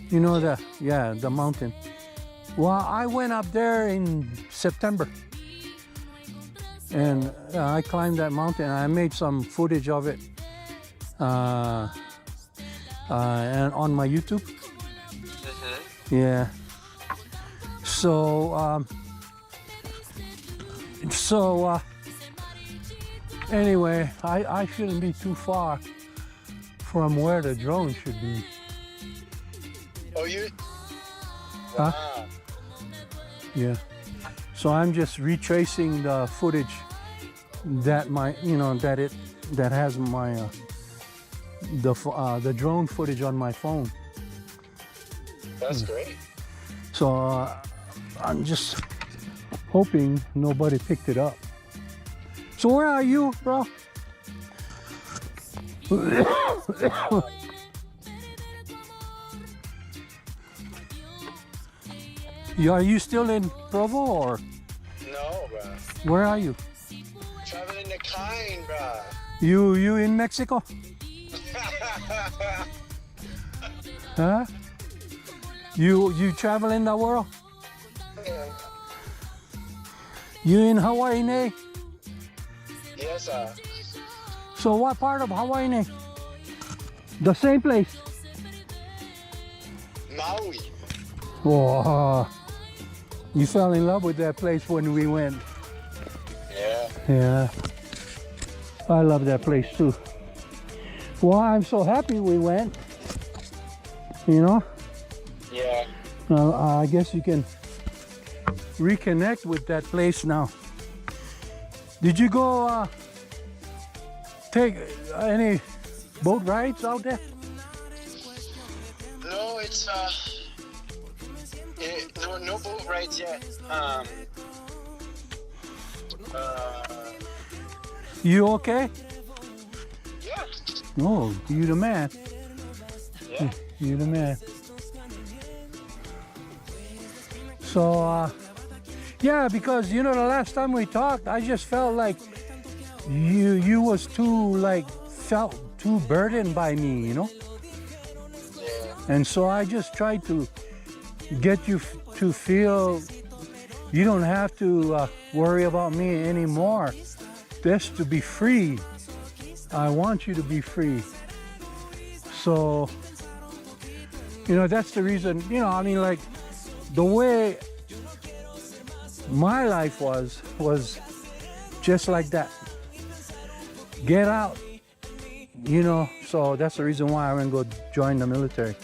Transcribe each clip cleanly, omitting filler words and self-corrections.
You know the, yeah, the mountain. Well, I went up there in September. And I climbed that mountain. I made some footage of it. And on my YouTube. Yeah. So, anyway, I shouldn't be too far from where the drone should be. Oh, you? Huh? Wow. Yeah. So I'm just retracing the footage that that has my the drone footage on my phone. That's great. So I'm just hoping nobody picked it up. So where are you, bro? Are you still in Provo or No, bro. where are you? Traveling the kind, bro. You in Mexico? Huh? You traveling the world? You in Hawaii, ne? Yes, sir. So what part of Hawaii, ne? The same place. Maui. Oh, you fell in love with that place when we went. Yeah. Yeah, I love that place too. Well, I'm so happy we went. You know? Yeah. I guess you can reconnect with that place now. Did you go take any boat rides out there? No, it's no boat rides yet. You okay? Yeah. Oh, you the man. Yeah. You the man. So, yeah, because you know the last time we talked, I just felt like you was felt too burdened by me, you know. Yeah. And so I just tried to get you to feel you don't have to worry about me anymore. Just to be free. I want you to be free. So, you know, that's the reason, you know, I mean, like, the way my life was just like that. Get out, you know, so that's the reason why I went to go join the military.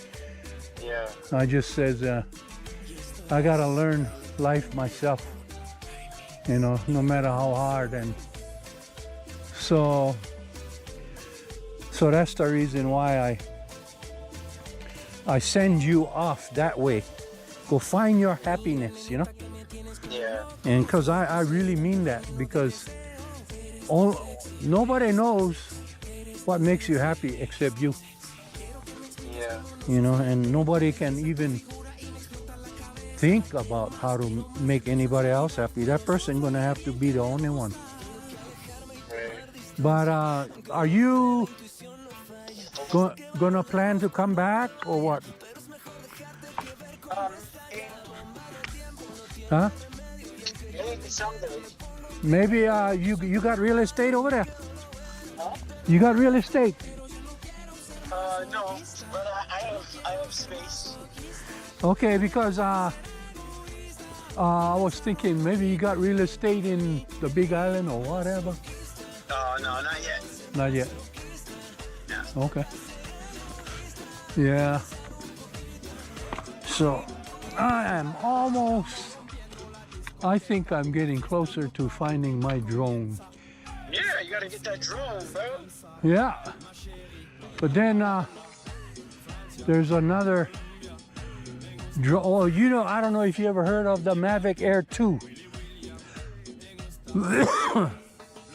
Yeah. I just says, I gotta learn life myself, you know, no matter how hard. And so that's the reason why I send you off that way. Go find your happiness, you know? Yeah. And because I really mean that, because nobody knows what makes you happy except you. Yeah. You know, and nobody can even think about how to make anybody else happy. That person gonna have to be the only one. Right. But are you gonna plan to come back or what? Huh? Maybe someday. Maybe you got real estate over there? Huh? You got real estate? No, but I have space. Okay, because I was thinking maybe you got real estate in the Big Island or whatever. No, not yet. Not yet. Yeah. Okay. Yeah. So I am almost, I think I'm getting closer to finding my drone. Yeah, you gotta get that drone, bro. Yeah. But then there's another drone. Oh, you know, I don't know if you ever heard of the Mavic Air 2.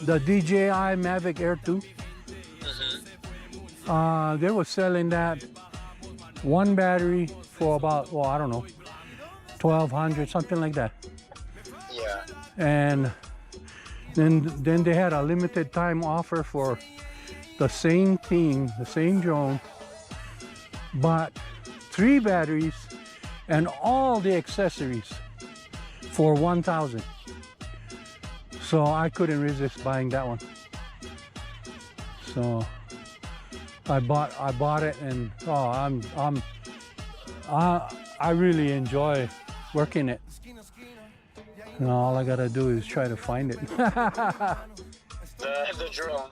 The DJI Mavic Air 2. They were selling that one battery for about, well, I don't know, 1,200, something like that. Yeah. And then they had a limited time offer for the same thing, the same drone, but 3 batteries and all the accessories for 1,000. So I couldn't resist buying that one. So I bought it, and I really enjoy working it. And all I gotta do is try to find it. The drone.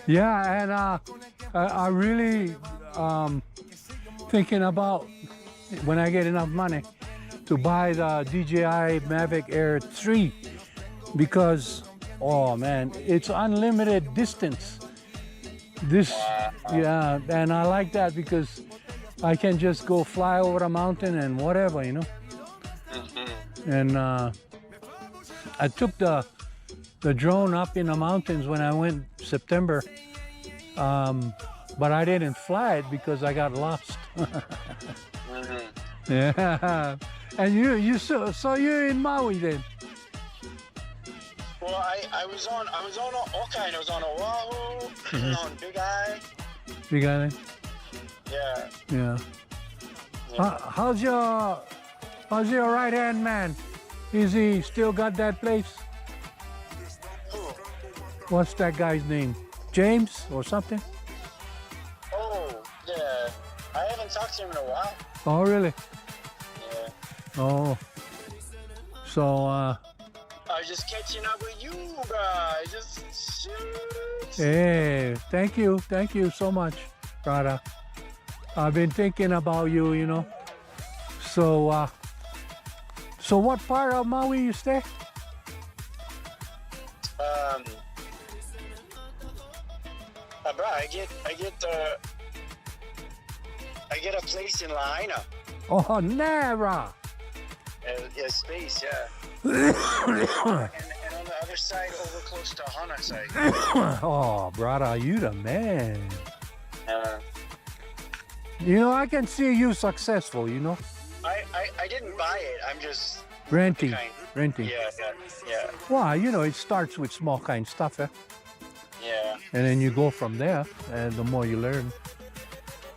Yeah, and I really thinking about when I get enough money to buy the DJI Mavic Air 3, because oh man, it's unlimited distance. Yeah, and I like that because I can just go fly over the mountain and whatever, you know. And I took the drone up in the mountains when I went September, but I didn't fly it because I got lost. Yeah, and you so you're in Maui then? Well, I was on all kind. I was on Oahu, on Big Eye. Big Island. Yeah. Yeah. How's your right hand man? Is he still got that place? Who? What's that guy's name? James or something? Oh, yeah. I haven't talked to him in a while. Oh, really? Yeah. Oh. So, I was just catching up with you guys. Just shoot. hey, thank you so much, brother. I've been thinking about you, you know. So, so what part of Maui you stay? Bro, I get a place in Lahaina. Oh, Nara. Yeah, space, yeah. and on the other side, over close to Hana side. Oh, brother, you the man. Uh, You know, I can see you successful, you know. I didn't buy it. I'm just Renting. Yeah. Well, you know, it starts with small kind stuff, eh? Yeah. And then you go from there, and the more you learn,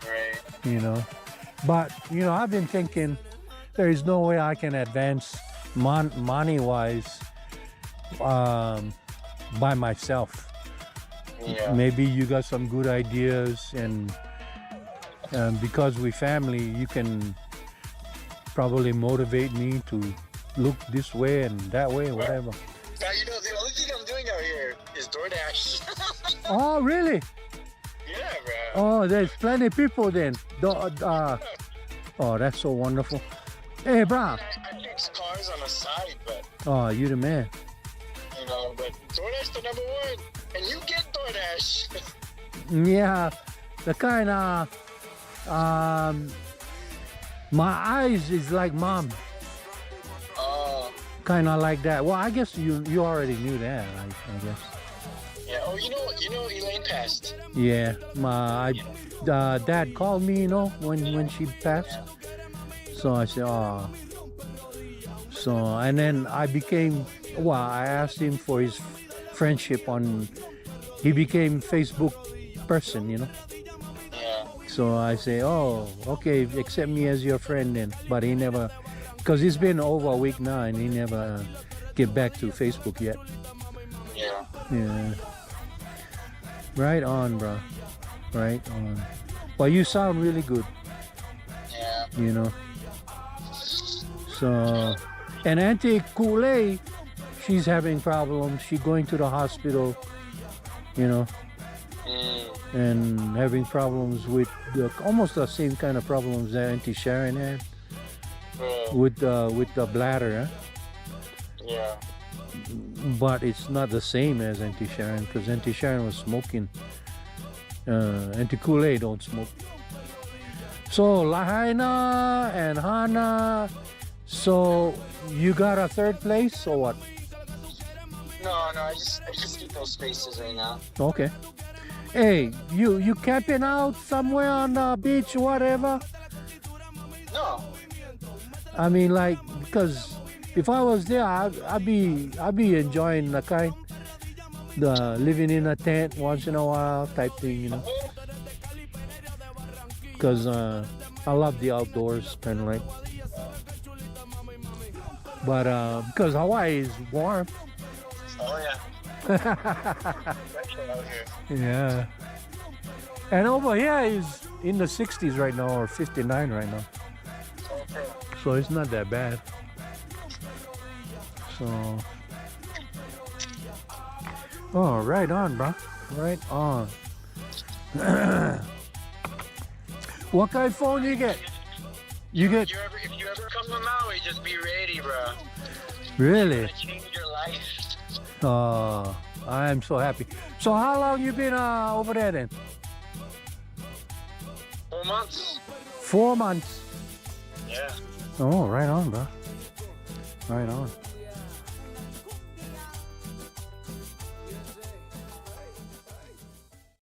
Right. you know. But, you know, I've been thinking there is no way I can advance money-wise by myself. Yeah. Maybe you got some good ideas, and because we family, you can probably motivate me to look this way and that way, whatever. Now, you know, the only thing I'm doing out here is DoorDash. Oh, really? Yeah, bro. Oh, there's plenty of people then. Oh, that's so wonderful. Hey, bro. I fix cars on the side, but, Oh, you the man. you know, but DoorDash the number one. And you get DoorDash. Yeah, the kind of my eyes is like mom, kind of like that. Well, I guess you already knew that, I guess. Yeah. Oh, you know, Elaine passed. Yeah, my dad called me, you know, when she passed. So I said, oh. So, and then I asked him for his friendship he became Facebook person, you know. Yeah. So I say, oh, okay, accept me as your friend then. But he never, because it's been over a week now and he never get back to Facebook yet. Yeah. Yeah. Right on, bro. Right on. Well, you sound really good, Yeah. you know. So, and Auntie Kool-Aid, she's having problems. She's going to the hospital, you know, and having problems with almost the same kind of problems that Auntie Sharon had with the bladder, huh? Yeah. But it's not the same as Auntie Sharon, because Auntie Sharon was smoking. Auntie Kool-Aid don't smoke. So Lahaina and Hana. So you got a third place or what? No, I just get those spaces right now. Okay. Hey, you camping out somewhere on the beach, whatever? No. I mean, like, because if I was there, I'd be enjoying the living in a tent once in a while type thing, you know. Because I love the outdoors, kind of like. But because Hawaii is warm. Oh yeah. Especially out here. Yeah. And over here is in the 60s right now, or 59 right now. Okay. So it's not that bad. So, oh, right on, bro. Right on. What kind of phone you get? You get If you ever come to Maui, just be ready, bro. really? It's gonna change your life. Oh, I am so happy. So how long you been over there then? 4 months. 4 months. Yeah. Oh, right on, bro. Right on.